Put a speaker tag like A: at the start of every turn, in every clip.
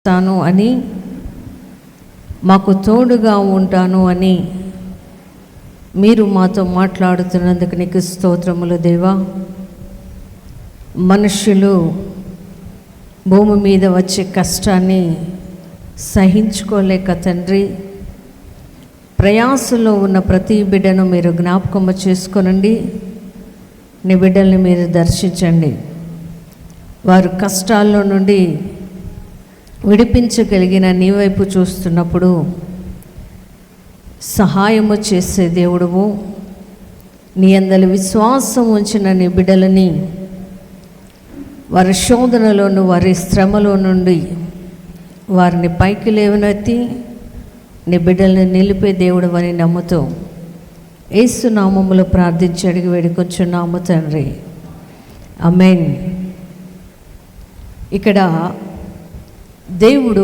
A: తాను అని, మాకు తోడుగా ఉంటాను అని మీరు మాతో మాట్లాడుతున్నందుకు నీకు స్తోత్రములు దేవా. మనుషులు భూమి మీద వచ్చే కష్టాన్ని సహించుకోలేక తండ్రి, ప్రయాసలో ఉన్న ప్రతి బిడ్డను మీరు జ్ఞాపకము చేసుకొనండి. నీ బిడ్డల్ని మీరు దర్శించండి. వారు కష్టాల్లో నుండి విడిపించగలిగిన నీ వైపు చూస్తున్నప్పుడు సహాయము చేసే దేవుడువు, నీ అందరి విశ్వాసం ఉంచిన నీ బిడ్డలని వారి శోధనలోను వారి శ్రమలో నుండి వారిని పైకి లేవనెత్తి నీ బిడ్డల్ని నిలిపే దేవుడు అని నమ్ముతూ యేసు నామములో ప్రార్థించి అడిగి వేడుకొంచున్నాము తండ్రి, ఆమేన్. ఇక్కడ దేవుడు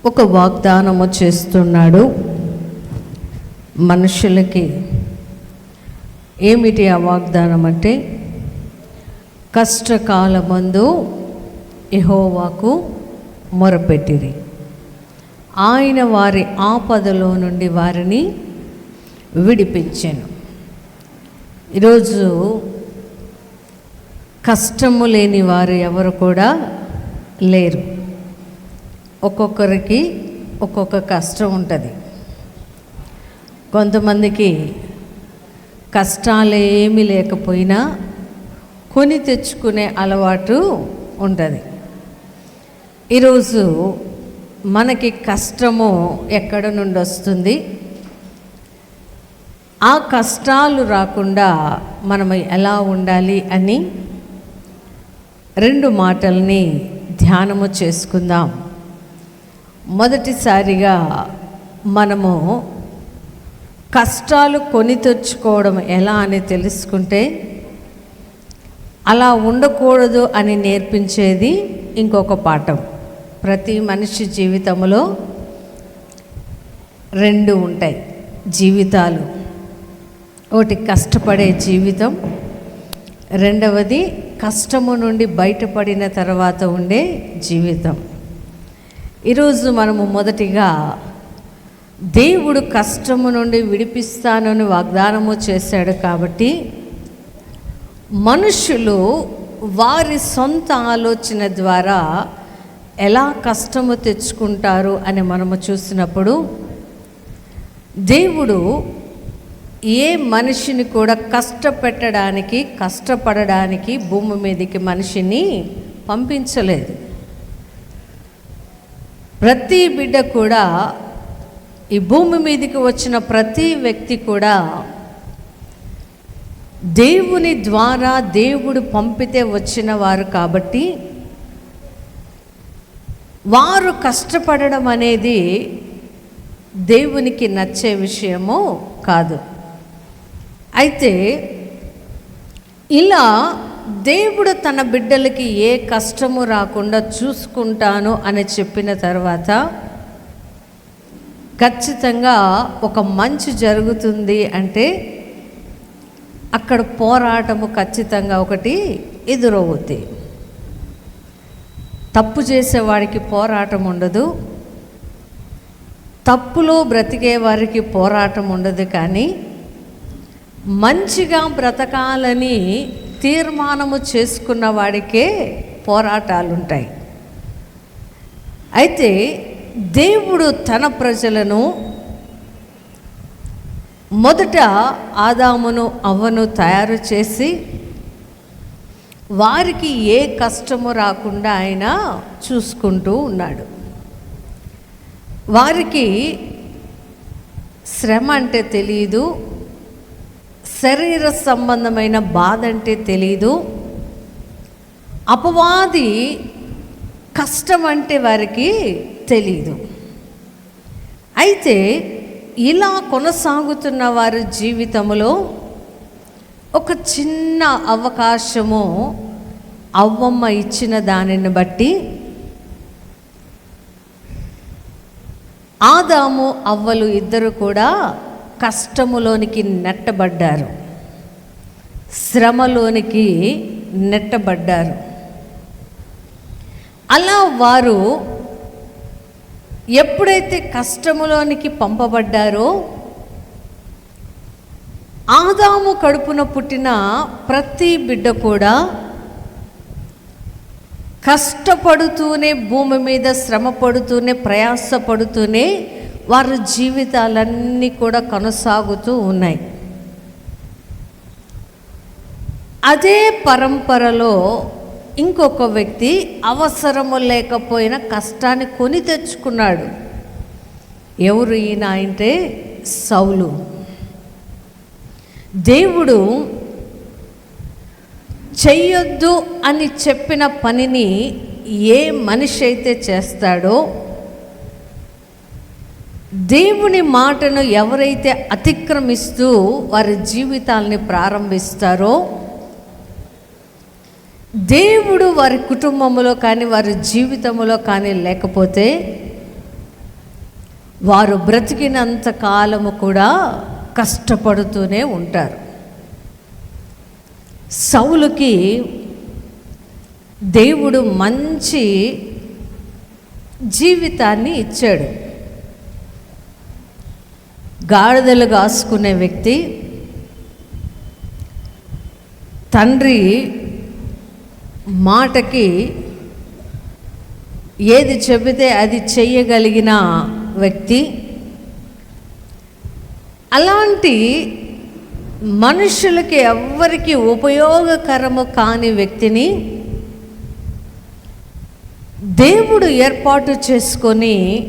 A: ఒక వాగ్దానము చేస్తున్నాడు మనుషులకి. ఏమిటి ఆ వాగ్దానం అంటే, కష్టకాలమందు యెహోవాకు మొరపెట్టిరి, ఆయన వారి ఆపదలో నుండి వారిని విడిపించెను. ఈరోజు కష్టము లేని వారు ఎవరు కూడా లేరు. ఒక్కొక్కరికి ఒక్కొక్క కష్టం ఉంటుంది. కొంతమందికి కష్టాలు ఏమీ లేకపోయినా కొని తెచ్చుకునే అలవాటు ఉంటుంది. ఈరోజు మనకి కష్టము ఎక్కడ నుండి వస్తుంది, ఆ కష్టాలు రాకుండా మనం ఎలా ఉండాలి అని 2 మాటల్ని ధ్యానము చేసుకుందాం. మొదటిసారిగా మనము కష్టాలు కొని తెచ్చుకోవడం ఎలా అని తెలుసుకుంటే, అలా ఉండకూడదు అని నేర్పించేది ఇంకొక పాఠం. ప్రతి మనిషి జీవితంలో 2 ఉంటాయి జీవితాలు. ఒకటి కష్టపడే జీవితం, రెండవది కష్టము నుండి బయటపడిన తర్వాత ఉండే జీవితం. ఈరోజు మనము మొదటిగా దేవుడు కష్టము నుండి విడిపిస్తానని వాగ్దానము చేశాడు కాబట్టి, మనుషులు వారి సొంత ఆలోచన ద్వారా ఎలా కష్టము తెచ్చుకుంటారు అని మనము చూసినప్పుడు, దేవుడు ఏ మనిషిని కూడా కష్టపెట్టడానికి కష్టపడడానికి భూమి మీదకి మనిషిని పంపించలేదు. ప్రతి బిడ్డ కూడా, ఈ భూమి మీదకి వచ్చిన ప్రతి వ్యక్తి కూడా దేవుని ద్వారా దేవుడు పంపితే వచ్చిన వారు కాబట్టి, వారు కష్టపడడం అనేది దేవునికి నచ్చే విషయము కాదు. అయితే ఇలా దేవుడు తన బిడ్డలకి ఏ కష్టము రాకుండా చూసుకుంటాను అని చెప్పిన తర్వాత, ఖచ్చితంగా ఒక మంచి జరుగుతుంది అంటే అక్కడ పోరాటము ఖచ్చితంగా ఒకటి ఎదురవుద్ది. తప్పు చేసేవాడికి పోరాటం ఉండదు, తప్పులో బ్రతికే వారికి పోరాటం ఉండదు. కానీ మంచిగా బ్రతకాలని తీర్మానము చేసుకున్న వాడికే పోరాటాలు ఉంటాయి. అయితే దేవుడు తన ప్రజలను మొదట ఆదామును అవ్వను తయారు చేసి వారికి ఏ కష్టము రాకుండా ఆయన చూసుకుంటూ ఉన్నాడు. వారికి శ్రమ అంటే తెలియదు, శరీర సంబంధమైన బాధ అంటే తెలియదు, అపవాది కష్టం అంటే వారికి తెలియదు. అయితే ఇలా కొనసాగుతున్న వారి జీవితంలో ఒక చిన్న అవకాశము అవ్వమ్మ ఇచ్చిన దానిని బట్టి ఆదాము అవ్వలు ఇద్దరు కూడా కష్టములోనికి నెట్టబడ్డారు, శ్రమలోనికి నెట్టబడ్డారు. అలా వారు ఎప్పుడైతే కష్టములోనికి పంపబడ్డారో, ఆదాము కడుపున పుట్టిన ప్రతి బిడ్డ కూడా కష్టపడుతూనే, భూమి మీద శ్రమ పడుతూనే, ప్రయాసపడుతూనే వారి జీవితాలన్నీ కూడా కొనసాగుతూ ఉన్నాయి. అదే పరంపరలో ఇంకొక వ్యక్తి అవసరము లేకపోయినా కష్టాన్ని కొని తెచ్చుకున్నాడు. ఎవరు ఈయన అంటే సౌలు. దేవుడు చెయ్యొద్దు అని చెప్పిన పనిని ఏ మనిషి అయితే చేస్తాడో, దేవుని మాటను ఎవరైతే అతిక్రమిస్తూ వారి జీవితాల్ని ప్రారంభిస్తారో, దేవుడు వారి కుటుంబంలో కానీ వారి జీవితంలో కానీ లేకపోతే వారు బ్రతికినంత కాలము కూడా కష్టపడుతూనే ఉంటారు. సౌలుకి దేవుడు మంచి జీవితాన్ని ఇచ్చాడు. గాడిదలు కాసుకునే వ్యక్తి, తండ్రి మాటకి ఏది చెబితే అది చెయ్యగలిగిన వ్యక్తి. అలాంటి మనుషులకి ఎవ్వరికి ఉపయోగకరము కాని వ్యక్తిని దేవుడు ఏర్పాటు చేసుకొని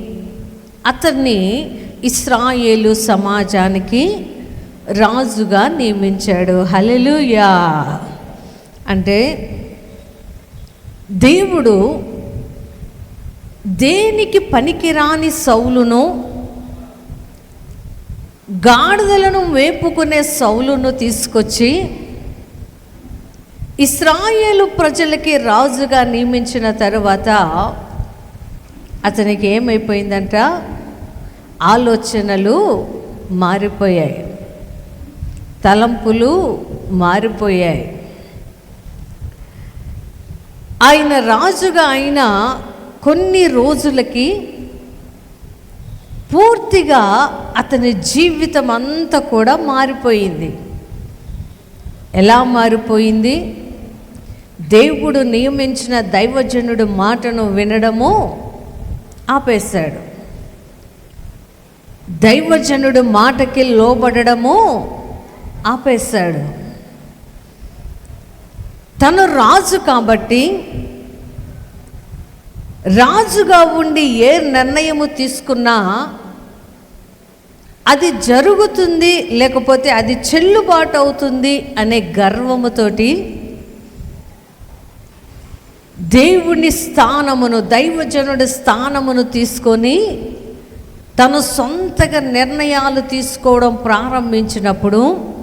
A: అతన్ని ఇశ్రాయేలు సమాజానికి రాజుగా నియమించాడు. హల్లెలూయా. అంటే దేవుడు దేనికి పనికిరాని సౌలును, గాడిదలను వేపుకునే సౌలును తీసుకొచ్చి ఇశ్రాయేలు ప్రజలకి రాజుగా నియమించిన తరువాత అతనికి ఏమైపోయిందంట? ఆలోచనలు మారిపోయాయి, తలంపులు మారిపోయాయి. ఆయన రాజుగా అయిన కొన్ని రోజులకి పూర్తిగా అతని జీవితం అంతా కూడా మారిపోయింది. ఎలా మారిపోయింది? దేవుడు నియమించిన దైవజనుడు మాటను వినడము ఆపేశాడు. దైవజనుడు మాటకి లోబడము ఆపేశాడు. తను రాజు కాబట్టి రాజుగా ఉండి ఏ నిర్ణయము తీసుకున్నా అది జరుగుతుంది, లేకపోతే అది చెల్లుబాటు అవుతుంది అనే గర్వముతోటి దేవుని స్థానమును, దైవజనుడి స్థానమును తీసుకొని తను సొంతగా నిర్ణయాలు తీసుకోవడం ప్రారంభించినప్పుడు,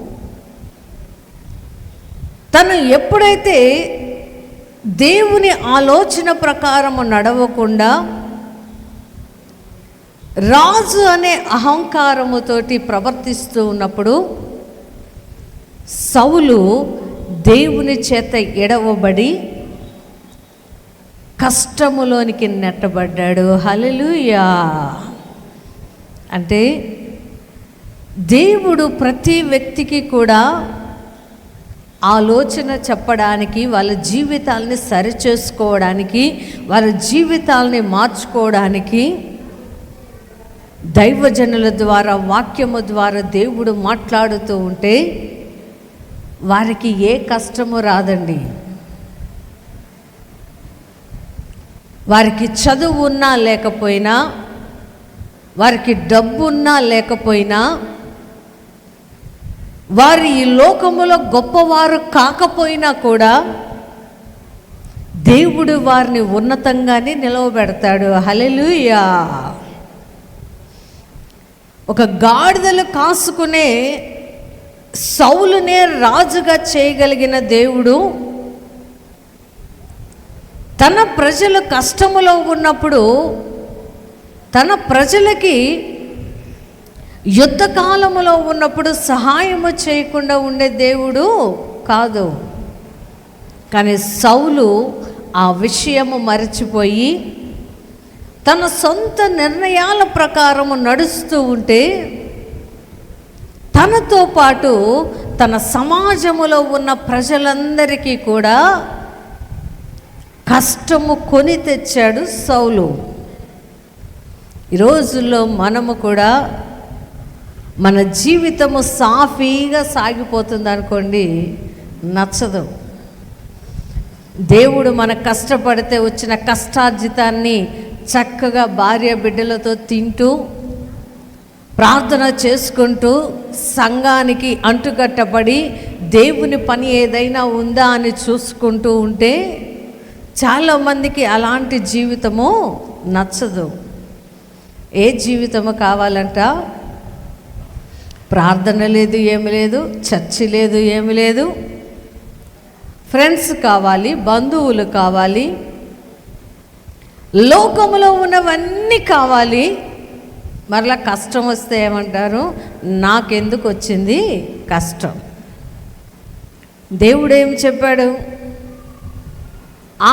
A: తను ఎప్పుడైతే దేవుని ఆలోచన ప్రకారము నడవకుండా రాజు అనే అహంకారముతోటి ప్రవర్తిస్తూ ఉన్నప్పుడు సౌలు దేవుని చేత ఎడవబడి కష్టములోనికి నెట్టబడ్డాడు. హల్లెలూయా. అంటే దేవుడు ప్రతి వ్యక్తికి కూడా ఆలోచన చెప్పడానికి, వాళ్ళ జీవితాలని సరిచేసుకోవడానికి, వాళ్ళ జీవితాలని మార్చుకోవడానికి దైవజనుల ద్వారా, వాక్యము ద్వారా దేవుడు మాట్లాడుతూ ఉంటే వారికి ఏ కష్టము రాదండి. వారికి చదువు ఉన్నా లేకపోయినా, వారికి డబ్బు ఉన్నా లేకపోయినా, వారు ఈ లోకములో గొప్పవారు కాకపోయినా కూడా దేవుడు వారిని ఉన్నతంగానే నిలవబెడతాడు. హల్లెలూయా. ఒక గాడిదలు కాసుకునే సౌలునే రాజుగా చేయగలిగిన దేవుడు తన ప్రజలు కష్టములో ఉన్నప్పుడు తన ప్రజలకి యుద్ధకాలములో ఉన్నప్పుడు సహాయము చేయకుండా ఉండే దేవుడు కాదు. కానీ సౌలు ఆ విషయము మరచిపోయి తన సొంత నిర్ణయాల ప్రకారము నడుస్తూ ఉంటే తనతో పాటు తన సమాజములో ఉన్న ప్రజలందరికీ కూడా కష్టము కొని తెచ్చాడు సౌలు. ఈ రోజుల్లో మనము కూడా మన జీవితము సాఫీగా సాగిపోతుంది అనుకోండి, నచ్చదు. దేవుడు మన కష్టపడితే వచ్చిన కష్టార్జితాన్ని చక్కగా భార్య బిడ్డలతో తింటూ ప్రార్థన చేసుకుంటూ సంఘానికి అంటుకట్టబడి దేవుని పని ఏదైనా ఉందా అని చూసుకుంటూ ఉంటే చాలామందికి అలాంటి జీవితము నచ్చదు. ఏ జీవితము కావాలంట? ప్రార్థన లేదు, ఏమి లేదు, చర్చి లేదు, ఏమి లేదు, ఫ్రెండ్స్ కావాలి, బంధువులు కావాలి, లోకములో ఉన్నవన్నీ కావాలి. మరలా కష్టం వస్తే ఏమంటారు? నాకెందుకు వచ్చింది కష్టం? దేవుడు ఏం చెప్పాడు?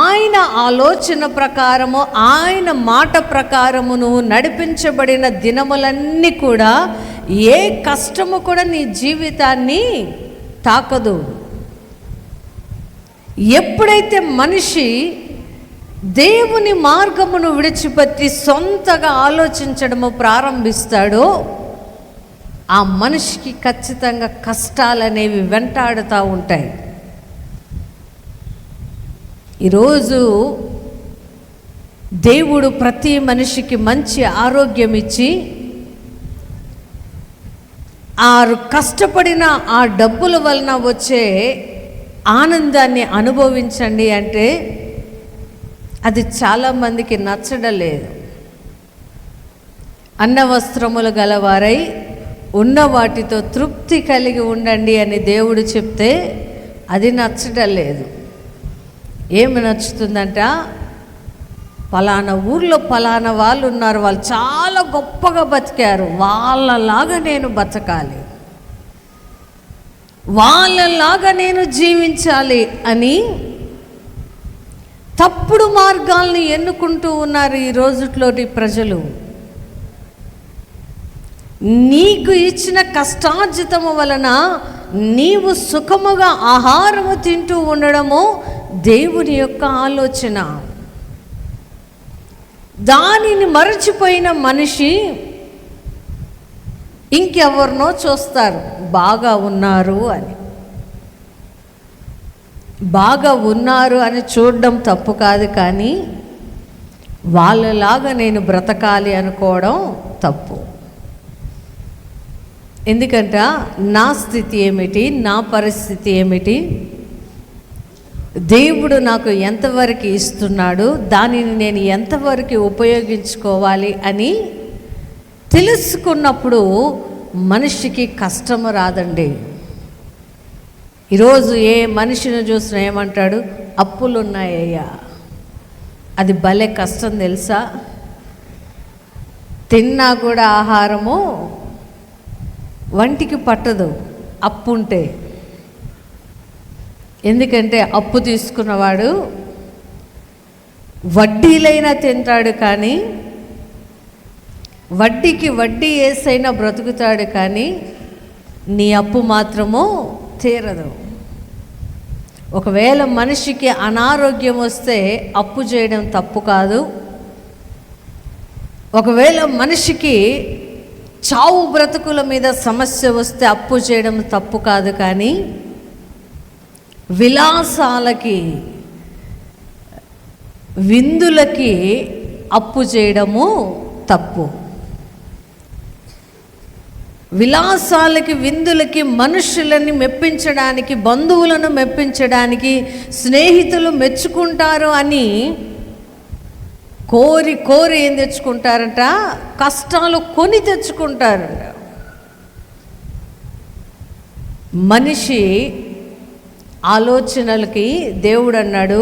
A: ఆయన ఆలోచన ప్రకారము, ఆయన మాట ప్రకారము నువ్వు నడిపించబడిన దినములన్నీ కూడా ఏ కష్టము కూడా నీ జీవితాన్ని తాకదు. ఎప్పుడైతే మనిషి దేవుని మార్గమును విడిచిపెట్టి సొంతగా ఆలోచించడము ప్రారంభిస్తాడో ఆ మనిషికి ఖచ్చితంగా కష్టాలనేవి వెంటాడుతూ ఉంటాయి. ఈరోజు దేవుడు ప్రతి మనిషికి మంచి ఆరోగ్యం ఇచ్చి ఆ కష్టపడిన ఆ డబ్బుల వలన వచ్చే ఆనందాన్ని అనుభవించండి అంటే అది చాలామందికి నచ్చడం లేదు. అన్న వస్త్రములు గలవారై ఉన్న వాటితో తృప్తి కలిగి ఉండండి అని దేవుడు చెప్తే అది నచ్చడం లేదు. ఏమి నచ్చుతుందంట? పలానా ఊర్లో పలానా వాళ్ళు ఉన్నారు, వాళ్ళు చాలా గొప్పగా బతికారు, వాళ్ళలాగా నేను బతకాలి, వాళ్ళలాగా నేను జీవించాలి అని తప్పుడు మార్గాల్ని ఎన్నుకుంటూ ఉన్నారు ఈ రోజుట్లోని ప్రజలు. నీకు ఇచ్చిన కష్టార్జితము వలన నీవు సుఖముగా ఆహారము తింటూ ఉండడము దేవుని యొక్క ఆలోచన. దానిని మరచిపోయిన మనిషి ఇంకెవరినో చూస్తారు బాగా ఉన్నారు అని. బాగా ఉన్నారు అని చూడడం తప్పు కాదు, కానీ వాళ్ళలాగా నేను బ్రతకాలి అనుకోవడం తప్పు. ఎందుకంటే నా స్థితి ఏమిటి, నా పరిస్థితి ఏమిటి, దేవుడు నాకు ఎంతవరకు ఇస్తున్నాడు, దానిని నేను ఎంతవరకు ఉపయోగించుకోవాలి అని తెలుసుకున్నప్పుడు మనిషికి కష్టము రాదండి. ఈరోజు ఏ మనిషిని చూసినా ఏమంటాడు? అప్పులున్నాయ్యా. అది భలే కష్టం తెలుసా? తిన్నా కూడా ఆహారము వంటికి పట్టదు అప్పు ఉంటే. ఎందుకంటే అప్పు తీసుకున్నవాడు వడ్డీలైనా తింటాడు, కానీ వడ్డీకి వడ్డీ వేసైనా బ్రతుకుతాడు, కానీ నీ అప్పు మాత్రము తీరదు. ఒకవేళ మనిషికి అనారోగ్యం వస్తే అప్పు చేయడం తప్పు కాదు. ఒకవేళ మనిషికి చావు బ్రతుకుల మీద సమస్య వస్తే అప్పు చేయడం తప్పు కాదు, కానీ విలాసాలకి విందులకి అప్పు చేయడము తప్పు. విలాసాలకి విందులకి మనుషులని మెప్పించడానికి, బంధువులను మెప్పించడానికి, స్నేహితులు మెచ్చుకుంటారు అని కోరి కోరి ఏం తెచ్చుకుంటారంట? కష్టాలు కొని తెచ్చుకుంటారంట. మనిషి ఆలోచనలకి దేవుడు అన్నాడు,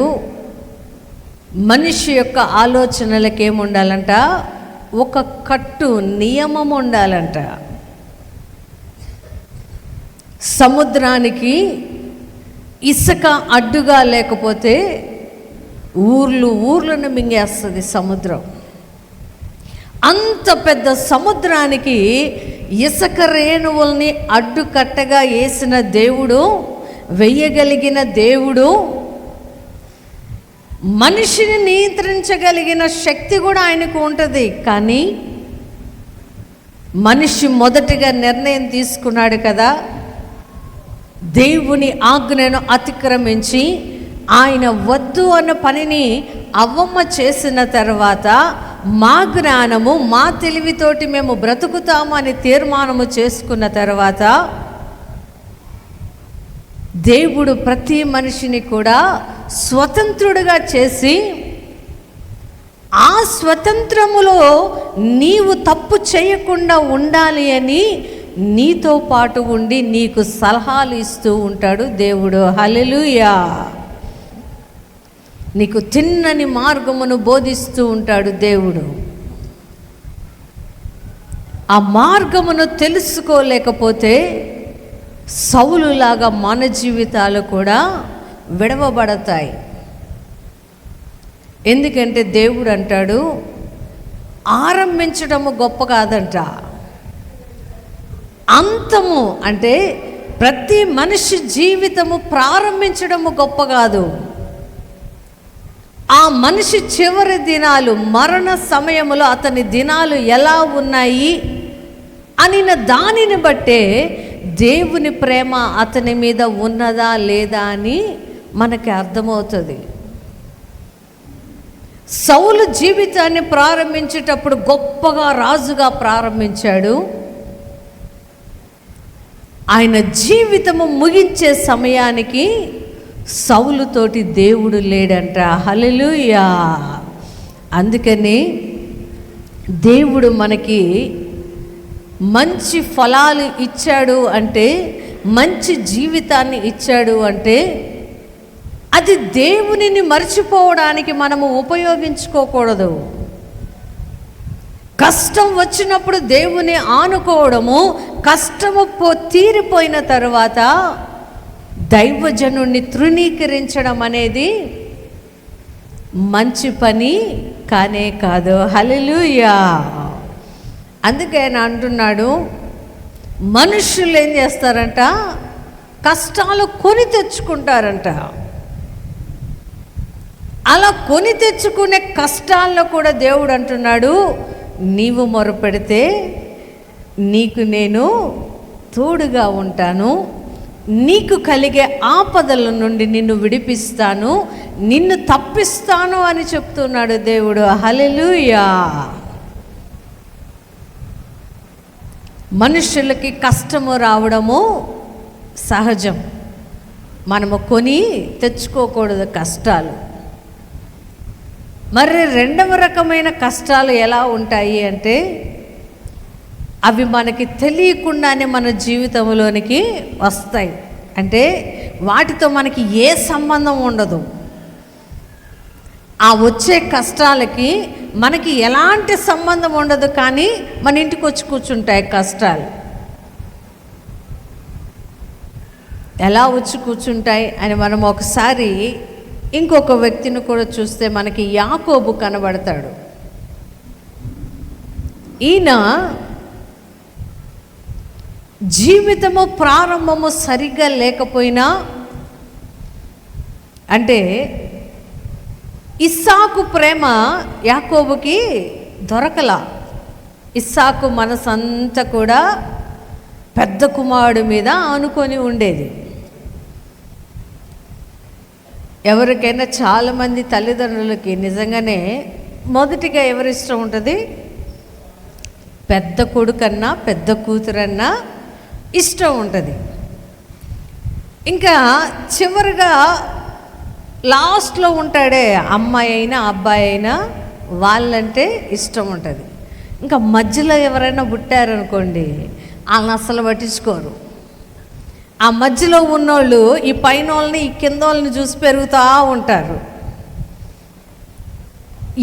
A: మనిషి యొక్క ఆలోచనలకి ఏముండాలంట? ఒక కట్టు నియమం ఉండాలంట. సముద్రానికి ఇసుక అడ్డుగా లేకపోతే ఊర్లను మింగేస్తుంది సముద్రం. అంత పెద్ద సముద్రానికి ఇసుక రేణువుల్ని అడ్డుకట్టగా వేసిన దేవుడు, వెయ్యగలిగిన దేవుడు, మనిషిని నియంత్రించగలిగిన శక్తి కూడా ఆయనకు ఉంటుంది. కానీ మనిషి మొదటిగా నిర్ణయం తీసుకున్నాడు కదా, దేవుని ఆజ్ఞను అతిక్రమించి ఆయన వద్దు అన్న పనిని అవ్వమ్మ చేసిన తర్వాత, మా జ్ఞానము మా తెలివితోటి మేము బ్రతుకుతాము అని తీర్మానము చేసుకున్న తర్వాత, దేవుడు ప్రతి మనిషిని కూడా స్వతంత్రుడిగా చేసి, ఆ స్వతంత్రములో నీవు తప్పు చేయకుండా ఉండాలి అని నీతో పాటు ఉండి నీకు సలహాలు ఇస్తూ ఉంటాడు దేవుడు. హల్లెలూయా. నీకు తిన్నని మార్గమును బోధిస్తూ ఉంటాడు దేవుడు. ఆ మార్గమును తెలుసుకోలేకపోతే సౌలులాగా మన జీవితాలు కూడా విడవబడతాయి. ఎందుకంటే దేవుడు అంటాడు, ఆరంభించడము గొప్ప కాదంట, అంతము అంటే ప్రతి మనిషి జీవితము ప్రారంభించడము గొప్ప కాదు. ఆ మనిషి చివరి దినాలు, మరణ సమయంలో అతని దినాలు ఎలా ఉన్నాయి అనిన దానిని బట్టే దేవుని ప్రేమ అతని మీద ఉన్నదా లేదా అని మనకి అర్థమవుతుంది. సౌలు జీవితాన్ని ప్రారంభించేటప్పుడు గొప్పగా రాజుగా ప్రారంభించాడు. ఆయన జీవితము ముగించే సమయానికి సౌలుతోటి దేవుడు లేడంట. హల్లెలూయా. అందుకని దేవుడు మనకి మంచి ఫలాలు ఇచ్చాడు అంటే, మంచి జీవితాన్ని ఇచ్చాడు అంటే, అది దేవునిని మర్చిపోవడానికి మనము ఉపయోగించుకోకూడదు. కష్టం వచ్చినప్పుడు దేవుని ఆనుకోవడము, కష్టము తీరిపోయిన తర్వాత దైవజనుణ్ణి తృణీకరించడం అనేది మంచి పని కానే కాదు. హల్లెలూయా. అందుకే ఆయన అంటున్నాడు, మనుషులు ఏం చేస్తారంట, కష్టాలు కొని తెచ్చుకుంటారంట. అలా కొని తెచ్చుకునే కష్టాల్లో కూడా దేవుడు అంటున్నాడు, నీవు మొరపెడితే నీకు నేను తోడుగా ఉంటాను, నీకు కలిగే ఆపదల నుండి నిన్ను విడిపిస్తాను, నిన్ను తప్పిస్తాను అని చెప్తున్నాడు దేవుడు. హల్లెలూయా. మనుషులకి కష్టము రావడము సహజం, మనము కొని తెచ్చుకోకూడదు కష్టాలు. మరి రెండవ రకమైన కష్టాలు ఎలా ఉంటాయి అంటే, అవి మనకి తెలియకుండానే మన జీవితంలోనికి వస్తాయి. అంటే వాటితో మనకి ఏ సంబంధం ఉండదు. ఆ వచ్చే కష్టాలకి మనకి ఎలాంటి సంబంధం ఉండదు, కానీ మన ఇంటికి వచ్చి కూర్చుంటాయి కష్టాలు. ఎలా వచ్చి కూర్చుంటాయి అని మనం ఒకసారి ఇంకొక వ్యక్తిని కూడా చూస్తే మనకి యాకోబు కనబడతాడు. ఈయన జీవితము ప్రారంభము సరిగ్గా లేకపోయినా, అంటే ఇస్సాకు ప్రేమ యాకోబుకి దొరకల. ఇస్సాకు మనసంతా కూడా పెద్ద కుమారుడి మీద ఆనుకొని ఉండేది. ఎవరికైనా చాలామంది తల్లిదండ్రులకి నిజంగానే మొదటిగా ఎవరి ఇష్టం ఉంటుంది, పెద్ద కొడుకన్నా పెద్ద కూతురన్నా ఇష్టం ఉంటుంది. ఇంకా చివరిగా లాస్ట్లో ఉంటాడే అమ్మాయి అయినా అబ్బాయి అయినా, వాళ్ళంటే ఇష్టం ఉంటుంది. ఇంకా మధ్యలో ఎవరైనా పుట్టారనుకోండి, వాళ్ళని అసలు పట్టించుకోరు. ఆ మధ్యలో ఉన్నోళ్ళు ఈ పైన వాళ్ళని ఈ కింద వాళ్ళని చూసి పెరుగుతూ ఉంటారు.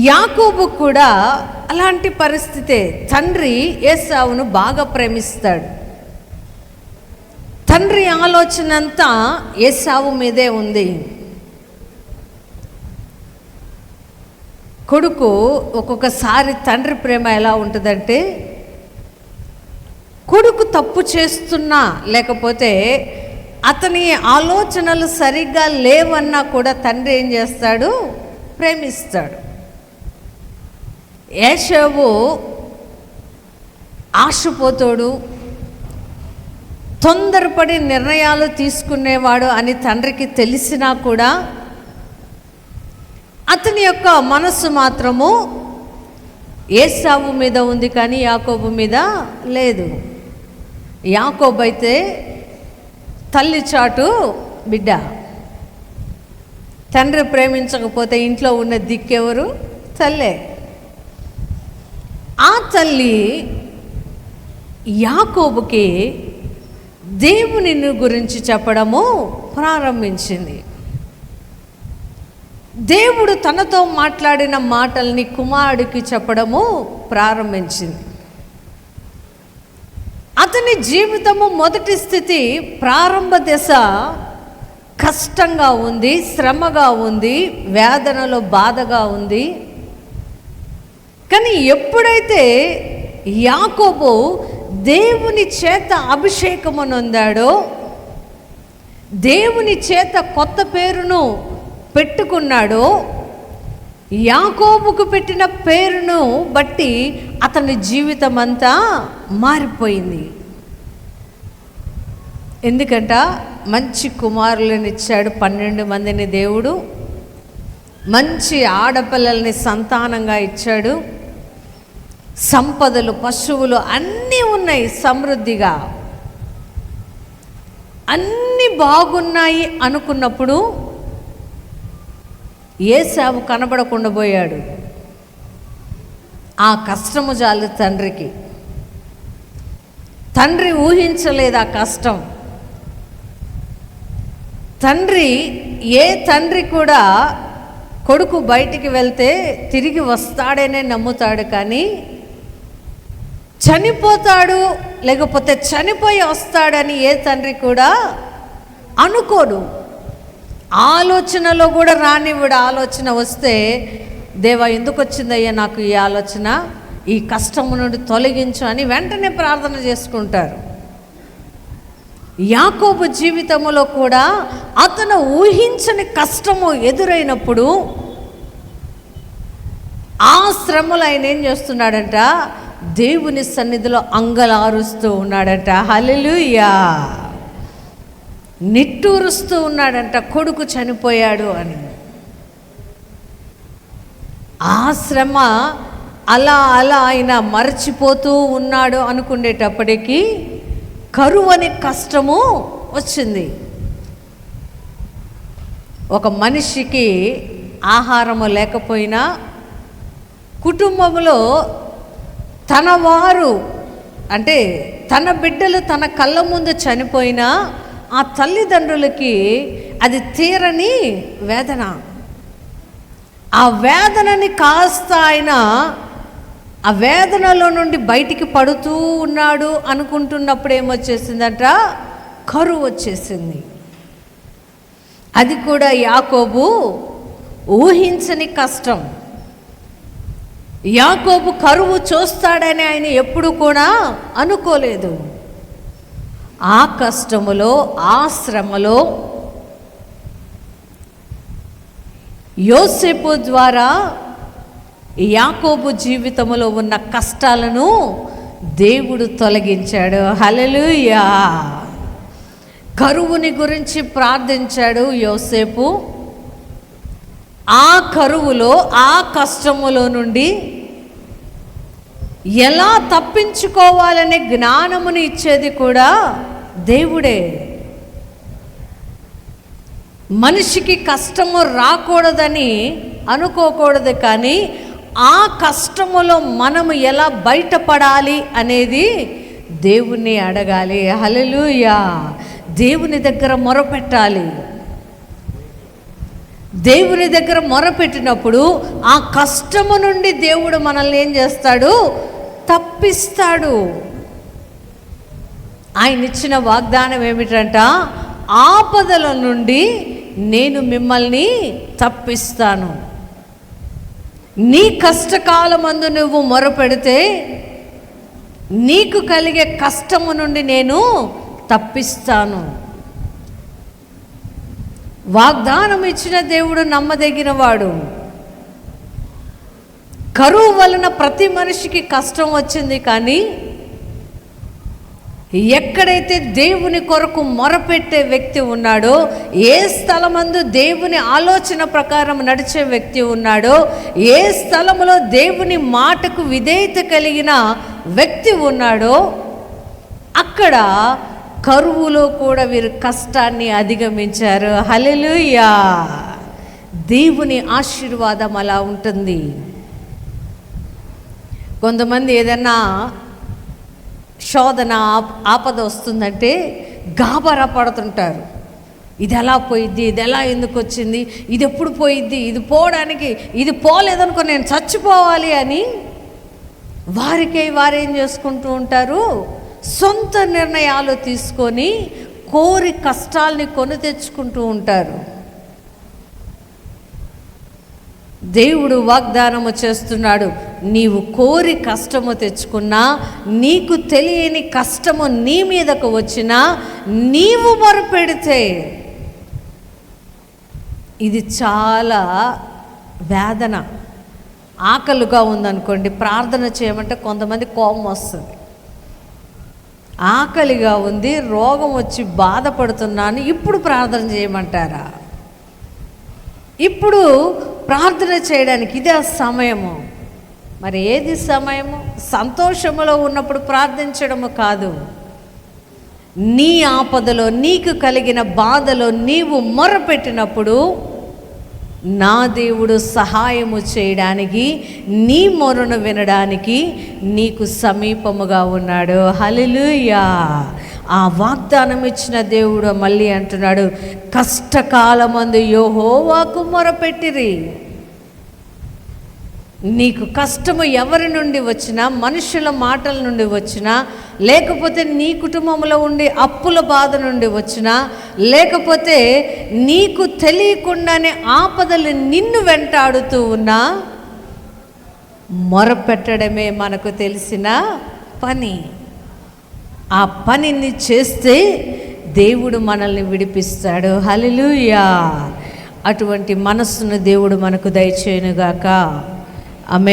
A: యాకోబు కూడా అలాంటి పరిస్థితే. తండ్రి ఏసావును బాగా ప్రేమిస్తాడు. తండ్రి ఆలోచన అంతా ఏసావు మీదే ఉంది. కొడుకు ఒక్కొక్కసారి తండ్రి ప్రేమ ఎలా ఉంటుందంటే, కొడుకు తప్పు చేస్తున్నా లేకపోతే అతని ఆలోచనలు సరిగ్గా లేవన్నా కూడా తండ్రి ఏం చేస్తాడు? ప్రేమిస్తాడు. ఏశావు ఆశపోతాడు, తొందరపడి నిర్ణయాలు తీసుకునేవాడు అని తండ్రికి తెలిసినా కూడా అతని యొక్క మనస్సు మాత్రము ఏశావు మీద ఉంది, కానీ యాకోబు మీద లేదు. యాకోబు అయితే తల్లి చాటు బిడ్డ. తండ్రి ప్రేమించకపోతే ఇంట్లో ఉన్న దిక్కెవరు? తల్లే. ఆ తల్లి యాకోబుకి దేవుని గురించి చెప్పడము ప్రారంభించింది. దేవుడు తనతో మాట్లాడిన మాటల్ని కుమారుడికి చెప్పడము ప్రారంభించింది. అతని జీవితము మొదటి స్థితి, ప్రారంభ దశ కష్టంగా ఉంది, శ్రమగా ఉంది, వేదనలో బాధగా ఉంది. కానీ ఎప్పుడైతే యాకోబు దేవుని చేత అభిషేకము నొందాడో, దేవుని చేత కొత్త పేరును పెట్టుకున్నాడో, యాకోబుకు పెట్టిన పేరును బట్టి అతని జీవితం అంతా మారిపోయింది. ఎందుకంట మంచి కుమారులను ఇచ్చాడు, 12 మందిని దేవుడు. మంచి ఆడపిల్లల్ని సంతానంగా ఇచ్చాడు. సంపదలు, పశువులు అన్నీ ఉన్నాయి సమృద్ధిగా. అన్నీ బాగున్నాయి అనుకున్నప్పుడు ఏశావు కనబడకుండా పోయాడు. ఆ కష్టము చాలు తండ్రికి. తండ్రి ఊహించలేదు ఆ కష్టం. ఏ తండ్రి కూడా కొడుకు బయటికి వెళ్తే తిరిగి వస్తాడనే నమ్ముతాడు, కానీ చనిపోతాడు లేకపోతే చనిపోయి వస్తాడని ఏ తండ్రి కూడా అనుకోడు. ఆలోచనలో కూడా రానివ్వడు. ఆలోచన వస్తే, దేవా ఎందుకు వచ్చిందయ్యా నాకు ఈ ఆలోచన, ఈ కష్టము నుండి తొలగించు అని వెంటనే ప్రార్థన చేసుకుంటారు. యాకోబు జీవితంలో కూడా అతను ఊహించని కష్టము ఎదురైనప్పుడు ఆ శ్రమలు ఆయన ఏం చేస్తున్నాడంట? దేవుని సన్నిధిలో అంగలారుస్తూ ఉన్నాడంట. హల్లెలూయా. నిట్టూరుస్తూ ఉన్నాడంట, కొడుకు చనిపోయాడు అని. ఆ శ్రమ అలా ఆయన మరచిపోతూ ఉన్నాడు అనుకునేటప్పటికీ కరువు అనే కష్టము వచ్చింది. ఒక మనిషికి ఆహారము లేకపోయినా, కుటుంబంలో తన వారు అంటే తన బిడ్డలు తన కళ్ళ ముందు చనిపోయినా ఆ తల్లిదండ్రులకి అది తీరని వేదన. ఆ వేదనని కాస్త ఆయన ఆ వేదనలో నుండి బయటికి పడుతూ ఉన్నాడు అనుకుంటున్నప్పుడు ఏమొచ్చేసిందట? కరువు వచ్చేసింది. అది కూడా యాకోబు ఊహించని కష్టం. యాకోబు కరువు చూస్తాడని ఆయన ఎప్పుడు కూడా అనుకోలేదు. ఆ కష్టములో, ఆ శ్రమలో యోసేపు ద్వారా యాకోబు జీవితంలో ఉన్న కష్టాలను దేవుడు తొలగించాడు. హల్లెలూయా. కరువుని గురించి ప్రార్థించాడు యోసేపు. ఆ కరువులో, ఆ కష్టములో నుండి ఎలా తప్పించుకోవాలనే జ్ఞానమును ఇచ్చేది కూడా దేవుడే. మనిషికి కష్టము రాకూడదని అనుకోకూడదు, కానీ ఆ కష్టములో మనము ఎలా బయటపడాలి అనేది దేవుణ్ణి అడగాలి. హల్లెలూయా. దేవుని దగ్గర మొరపెట్టాలి. దేవుని దగ్గర మొరపెట్టినప్పుడు ఆ కష్టము నుండి దేవుడు మనల్ని ఏం చేస్తాడు? తప్పిస్తాడు. ఆయన ఇచ్చిన వాగ్దానం ఏమిటంట? ఆపదల నుండి నేను మిమ్మల్ని తప్పిస్తాను. నీ కష్టకాలమందు నువ్వు మొరపెడితే నీకు కలిగే కష్టము నుండి నేను తప్పిస్తాను. వాగ్దానం ఇచ్చిన దేవుడు నమ్మదగినవాడు. కరువు వలన ప్రతి మనిషికి కష్టం వచ్చింది, కానీ ఎక్కడైతే దేవుని కొరకు మొరపెట్టే వ్యక్తి ఉన్నాడో, ఏ స్థలమందు దేవుని ఆలోచన ప్రకారం నడిచే వ్యక్తి ఉన్నాడో, ఏ స్థలములో దేవుని మాటకు విధేయత కలిగిన వ్యక్తి ఉన్నాడో, అక్కడ కరువులో కూడా వీరు కష్టాన్ని అధిగమించారు. హల్లెలూయా! దేవుని ఆశీర్వాదం అలా ఉంటుంది. కొంతమంది ఏదన్నా శోధన ఆపద వస్తుందంటే గాబరా పడుతుంటారు. ఇది ఎలా పోయిద్ది, ఇది ఎలా ఎందుకు వచ్చింది, ఇది ఎప్పుడు పోయిద్ది, ఇది పోవడానికి, ఇది పోలేదనుకో నేను చచ్చిపోవాలి అని వారేం చేసుకుంటూ ఉంటారు, సొంత నిర్ణయాలు తీసుకొని కోరి కష్టాల్ని కొని తెచ్చుకుంటూ ఉంటారు. దేవుడు వాగ్దానము చేస్తున్నాడు, నీవు కోరి కష్టము తెచ్చుకున్నా, నీకు తెలియని కష్టము నీ మీదకు వచ్చినా, నీవు మొరపెడితే, ఇది చాలా వేదన. ఆకలిగా ఉందనుకోండి, ప్రార్థన చేయమంటే కొంతమంది కోపం వస్తుంది. ఆకలిగా ఉంది, రోగం వచ్చి బాధపడుతున్నాను, ఇప్పుడు ప్రార్థన చేయమంటారా? ఇప్పుడు ప్రార్థన చేయడానికి ఇదే సమయము. మరి ఏది సమయము? సంతోషములో ఉన్నప్పుడు ప్రార్థించడము కాదు. నీ ఆపదలో, నీకు కలిగిన బాధలో నీవు మొరపెట్టినప్పుడు నా దేవుడు సహాయము చేయడానికి, నీ మొరను వినడానికి నీకు సమీపముగా ఉన్నాడు. హల్లెలూయా! ఆ వాగ్దానం ఇచ్చిన దేవుడు మళ్ళీ అంటున్నాడు, కష్టకాలమందు యెహోవాకు మొరపెట్టిరి. నీకు కష్టము ఎవరి నుండి వచ్చినా, మనుషుల మాటల నుండి వచ్చినా, లేకపోతే నీ కుటుంబంలో ఉండి అప్పుల బాధ నుండి వచ్చినా, లేకపోతే నీకు తెలియకుండానే ఆపదలు నిన్ను వెంటాడుతూ ఉన్నా, మొరపెట్టడమే మనకు తెలిసిన పని. ఆ పనిని చేస్తే దేవుడు మనల్ని విడిపిస్తాడు. హల్లెలూయా! అటువంటి మనస్సును దేవుడు మనకు దయచేయునుగాక. ఆమేన్.